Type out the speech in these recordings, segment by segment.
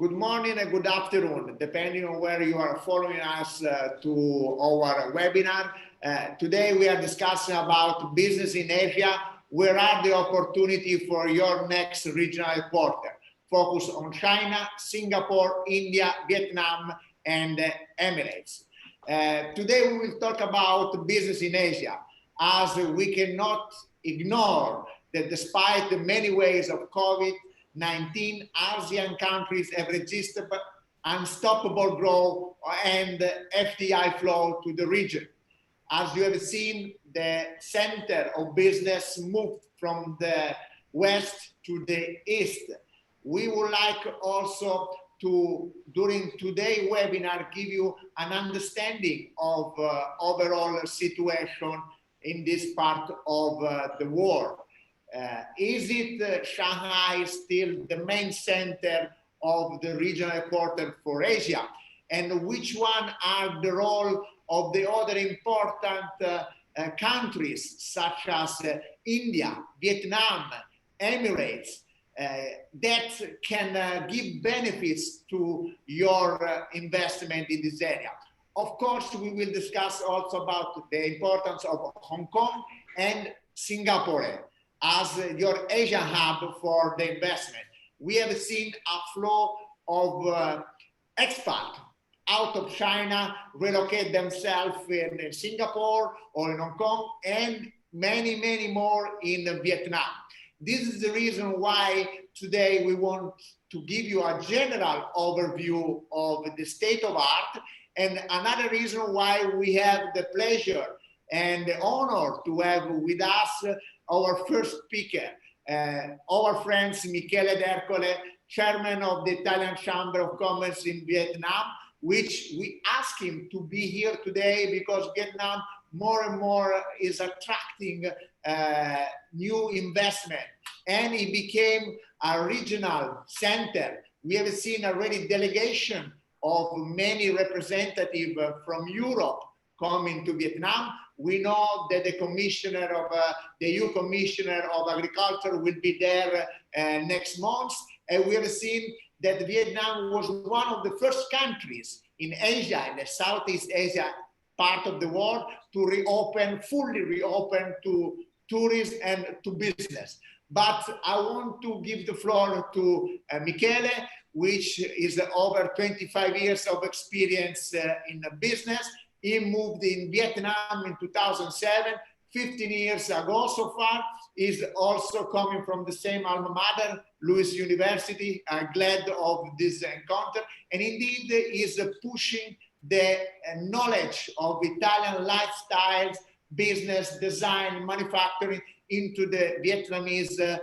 Good morning and good afternoon, depending on where you are following us to our webinar. Today we are discussing about business in Asia. Where are the opportunity for your next regional headquarter? Focus on China, Singapore, India, Vietnam, and Emirates. Today we will talk about business in Asia, as we cannot ignore that despite the many ways of COVID-19, ASEAN countries have registered unstoppable growth and FDI flow to the region. As you have seen, the center of business moved from the west to the east. We would like also to, during today's webinar, give you an understanding of overall situation in this part of the world. Is it Shanghai still the main center of the regional headquarters for Asia? And which one are the role of the other important countries such as India, Vietnam, Emirates, that can give benefits to your investment in this area? Of course, we will discuss also about the importance of Hong Kong and Singapore as your Asia hub for the investment. We have seen a flow of expats out of China relocate themselves in Singapore or in Hong Kong, and many more in Vietnam. This is the reason why today we want to give you a general overview of the state of art, and another reason why we have the pleasure and the honor to have with us our first speaker, our friends Michele D'Ercole, chairman of the Italian Chamber of Commerce in Vietnam, which we asked him to be here today because Vietnam more and more is attracting new investment, and it became a regional center. We have seen already delegation of many representatives from Europe coming to Vietnam. We know that the commissioner of the EU Commissioner of Agriculture will be there next month, and we have seen that Vietnam was one of the first countries in Asia, in the Southeast Asia part of the world, to reopen, fully reopen to tourism and to business. But I want to give the floor to Michele, which is over 25 years of experience in business. He moved in Vietnam in 2007, 15 years ago so far. He's also coming from the same alma mater, Lewis University. I'm glad of this encounter. And indeed, he's pushing the knowledge of Italian lifestyles, business, design, manufacturing into the Vietnamese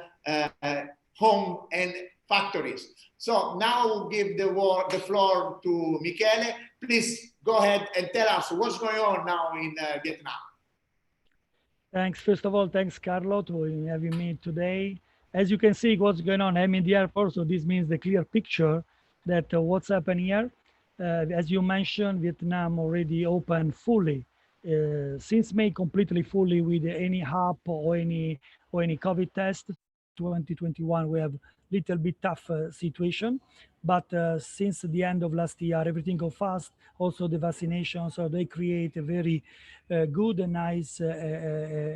home and factories. So now we'll give the floor to Michele. Please go ahead and tell us what's going on now in Vietnam. Thanks. First of all, thanks, Carlo, for having me today. As you can see, what's going on, I'm in the airport, so this means the clear picture that what's happening here. As you mentioned, Vietnam already opened fully since May, completely fully with any hub or any COVID test. 2021, we have little bit tough situation, but since the end of last year, everything go fast. Also the vaccination, so they create a very good and nice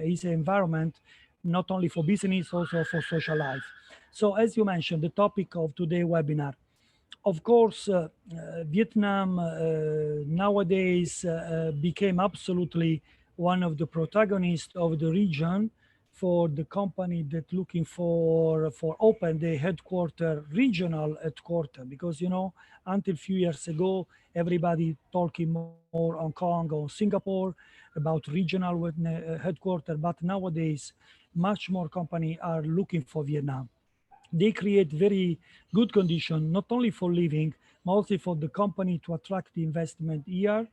easy environment, not only for business, also for social life. So as you mentioned, the topic of today's webinar, of course, Vietnam nowadays became absolutely one of the protagonists of the region for the company that looking for open the regional headquarter, because until a few years ago everybody talking more Hong Kong or Singapore about regional headquarter, but nowadays much more company are looking for Vietnam. They create very good condition not only for living, but also for the company to attract the investment here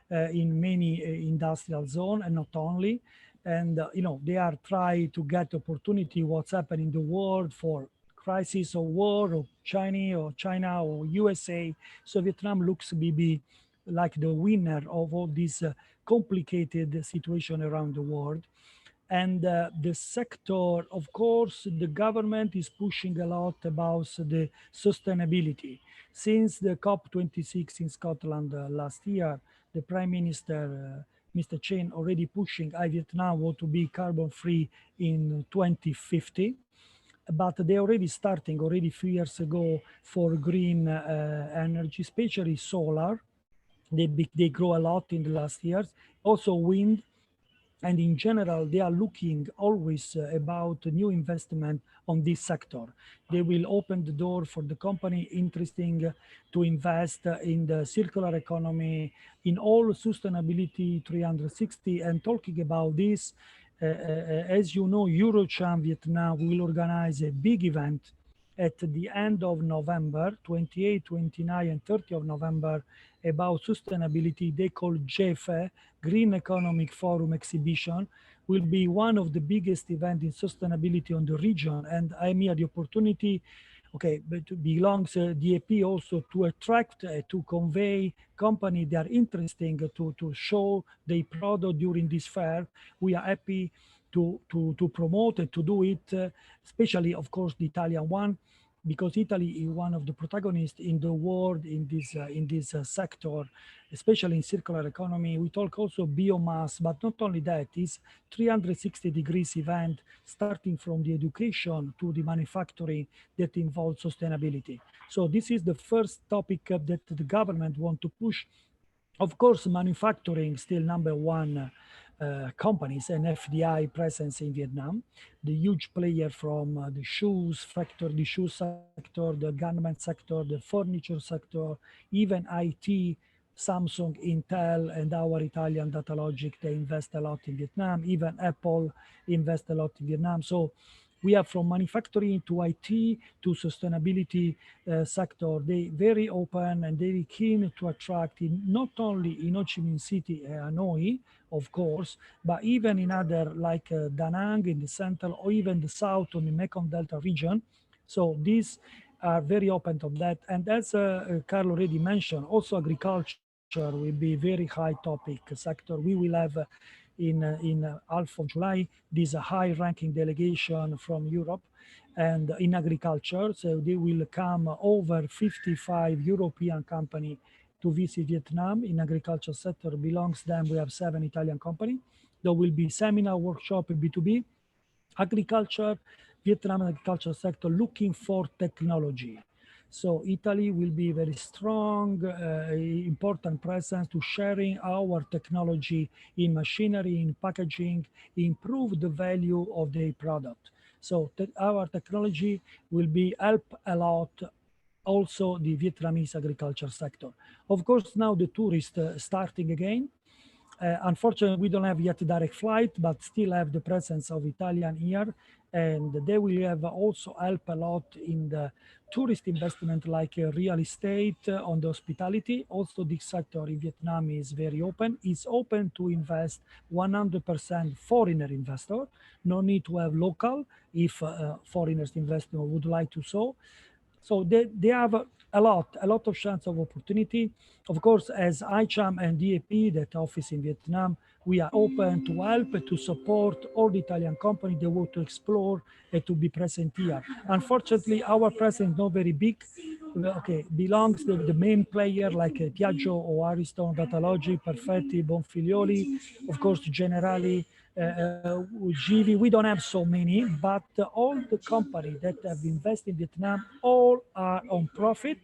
in many industrial zone, and not only. And they are trying to get opportunity what's happening in the world for crisis or war or China or USA. So Vietnam looks to be like the winner of all this complicated situation around the world. And the sector, of course, the government is pushing a lot about the sustainability. Since the COP26 in Scotland last year, the Prime Minister, Mr. Chen, already pushing Vietnam want to be carbon free in 2050. But they already starting already 3 years ago for green energy, especially solar. They grow a lot in the last years. Also wind, and in general they are looking always about new investment on this sector. They will open the door for the company interesting to invest in the circular economy, in all sustainability 360. And talking about this, as you know, EuroCham Vietnam will organize a big event at the end of November, 28, 29, and 30 of November, about sustainability. They call JEFE, Green Economic Forum Exhibition, will be one of the biggest events in sustainability on the region. And I'm here the opportunity, okay, but it belongs DAP also to attract, to convey company that are interesting to show their product during this fair. We are happy to promote and to do it, especially, of course, the Italian one, because Italy is one of the protagonists in the world in this sector, especially in circular economy. We talk also biomass, but not only that, it's 360 degrees event, starting from the education to the manufacturing that involves sustainability. So this is the first topic that the government want to push. Of course, manufacturing still number one companies and FDI presence in Vietnam. The huge player from the shoes sector, the shoe sector, the garment sector, the furniture sector, even IT, Samsung, Intel, and our Italian Datalogic, they invest a lot in Vietnam. Even Apple invest a lot in Vietnam. So we are from manufacturing to IT to sustainability sector. They very open and very keen to attract not only in Ho Chi Minh City, Hanoi, of course, but even in other like Da Nang in the central or even the south on the Mekong Delta region. So these are very open to that. And as Carlo already mentioned, also agriculture will be very high topic sector. We will have in half of July this high ranking delegation from Europe and in agriculture. So they will come over 55 European company to visit Vietnam. In agriculture sector belongs them. We have 7 Italian company. There will be seminar, workshop, B2B, agriculture, Vietnam agriculture sector looking for technology. So Italy will be very strong, important presence to sharing our technology in machinery, in packaging, improve the value of the product. So our technology will be help a lot also the Vietnamese agriculture sector. Of course, now the tourists starting again. Unfortunately, we don't have yet a direct flight, but still have the presence of Italian here. And they will have also help a lot in the tourist investment like real estate, on the hospitality. Also, this sector in Vietnam is very open. It's open to invest 100% foreigner investor. No need to have local if foreigners investor would like to so. So they have a lot of chance of opportunity. Of course, as ICHAM and DAP, that office in Vietnam, we are open to help, to support all the Italian companies that want to explore and to be present here. Unfortunately, our presence is not very big. Okay, belongs the main player like Piaggio or Ariston, Datalogic, Perfetti, Bonfilioli, of course, Generali, GV. We don't have so many, but all the companies that have invested in Vietnam, all are on profit.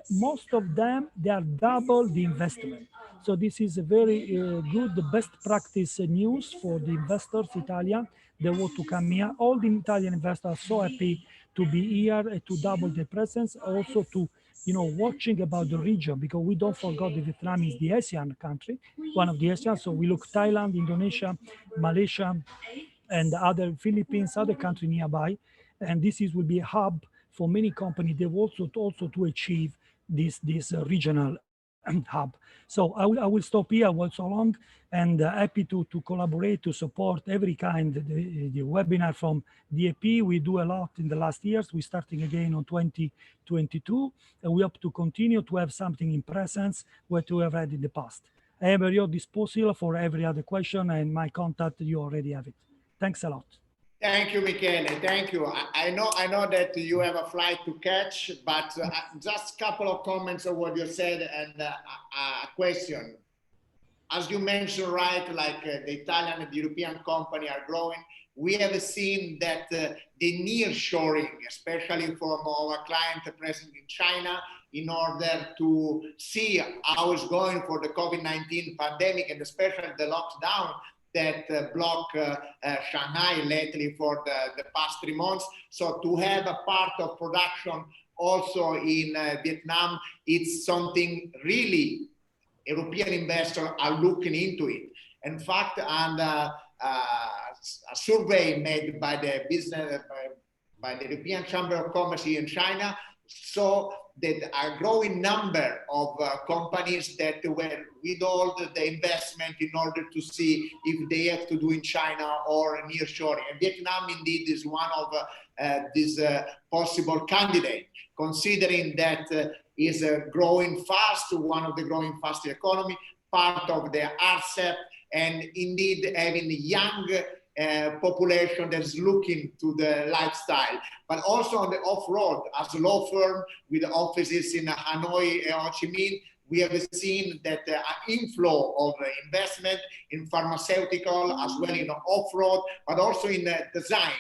Most of them, they are double the investment. So this is a very good, the best practice news for the investors, Italian. They want to come here. All the Italian investors are so happy to be here, to double the presence, also to watching about the region, because we don't forget that Vietnam is the ASEAN country, one of the ASEAN. So we look Thailand, Indonesia, Malaysia, and other Philippines, other country nearby. And this will be a hub for many companies. They also to achieve this regional hub. So I will stop here. I was so long, and happy to collaborate, to support every kind the webinar from DAP. We do a lot in the last years. We're starting again on 2022, and we hope to continue to have something in presence what we have had in the past. I am at your disposal for every other question, and my contact, you already have it. Thanks a lot. Thank you, Michele. Thank you. I know that you have a flight to catch, but just a couple of comments on what you said and a question. As you mentioned, right, like the Italian and the European company are growing. We have seen that the nearshoring, especially from our client present in China, in order to see how it's going for the COVID-19 pandemic and especially the lockdown that blocked Shanghai lately for the past 3 months. So to have a part of production also in Vietnam, it's something really European investors are looking into it. In fact, and a survey made by the by the European Chamber of Commerce here in China saw that a growing number of companies that were withhold the investment in order to see if they have to do in China or nearshoring. And Vietnam indeed is one of these possible candidates, considering that is growing fast, one of the growing fast economy, part of the RCEP, and indeed having a young population that is looking to the lifestyle, but also on the off-road. As a law firm with offices in Hanoi and Ho Chi Minh, we have seen that an inflow of investment in pharmaceutical as well in off-road, but also in design.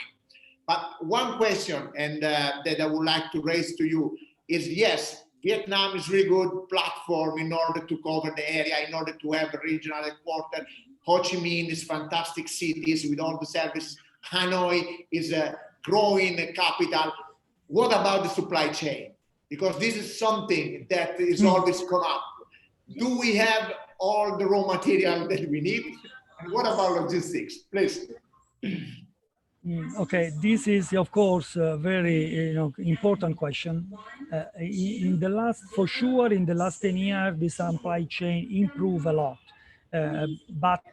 But one question and that I would like to raise to you is, yes, Vietnam is a really good platform in order to cover the area, in order to have a regional headquarters. Ho Chi Minh is fantastic cities with all the services. Hanoi is a growing capital. What about the supply chain? Because this is something that is always come up. Do we have all the raw material that we need? And what about logistics? Please. Okay, this is of course a very important question. In the last, for sure, in the last 10 years, the supply chain improved a lot, but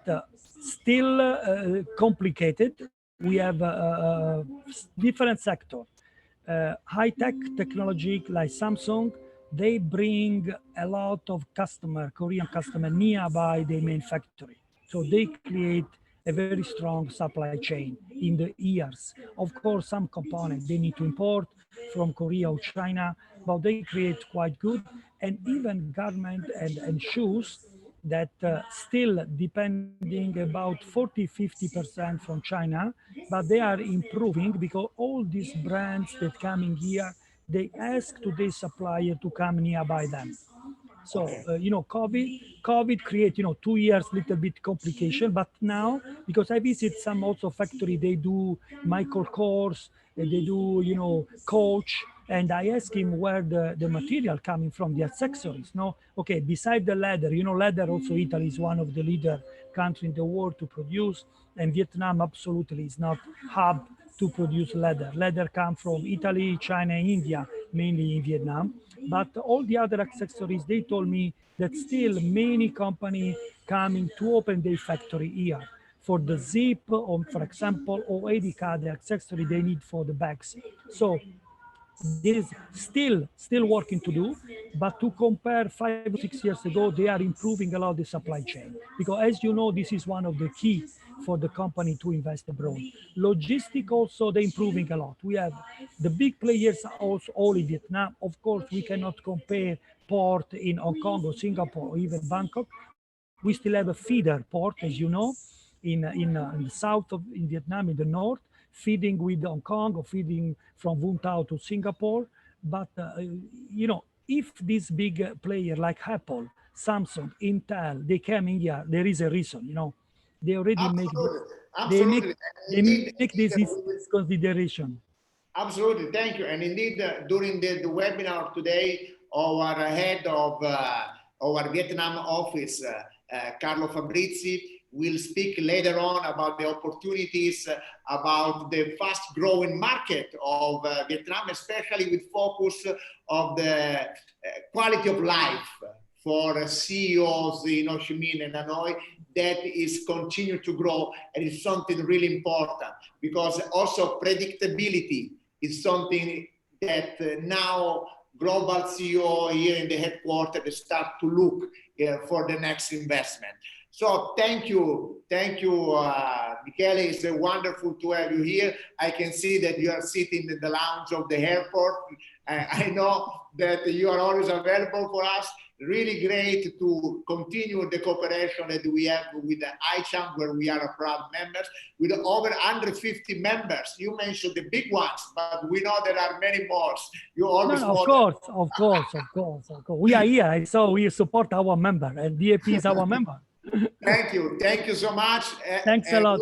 still complicated. We have different sector. High-tech technology like Samsung, they bring a lot of Korean customer nearby the main factory. So they create a very strong supply chain in the years. Of course, some components they need to import from Korea or China, but they create quite good. And even garment and shoes that still depending about 40-50% from China, but they are improving because all these brands that coming here, they ask to their supplier to come nearby them. So, COVID create, 2 years, little bit complication, but now, because I visit some also factory, they do Michael Kors, they do, Coach, and I ask him where the material coming from, the accessories, no? Okay, beside the leather, leather also Italy is one of the leader country in the world to produce, and Vietnam absolutely is not hub to produce leather. Leather come from Italy, China, India, mainly in Vietnam. But all the other accessories, they told me that still many companies coming to open their factory here for the zip, or for example, or any other accessory they need for the bags. So there is still working to do, but to compare 5 or 6 years ago, they are improving a lot the supply chain. Because as you know, this is one of the key for the company to invest abroad. Logistic also, they're improving a lot. We have the big players also all in Vietnam. Of course, we cannot compare port in Hong Kong or Singapore or even Bangkok. We still have a feeder port, as you know, in the south of in Vietnam, in the north, feeding with Hong Kong or feeding from Vũng Tàu to Singapore. But, if this big player like Apple, Samsung, Intel, they came in here, there is a reason, They already Absolutely. make this consideration. Absolutely, thank you. And indeed, during the webinar today, our head of our Vietnam office, Carlo Fabrizi, will speak later on about the opportunities, about the fast-growing market of Vietnam, especially with focus of the quality of life for CEOs in Ho Chi Minh and Hanoi, that is continue to grow, and it's something really important because also predictability is something that now global CEO here in the headquarters start to look for the next investment. So thank you, Michele. It's wonderful to have you here. I can see that you are sitting in the lounge of the airport. I know that you are always available for us. Really great to continue the cooperation that we have with the ICHAM, where we are a proud members, with over 150 members. You mentioned the big ones, but we know there are many more. You always of course. We are here, so we support our member, and DAP is our member. Thank you so much. Thanks a lot.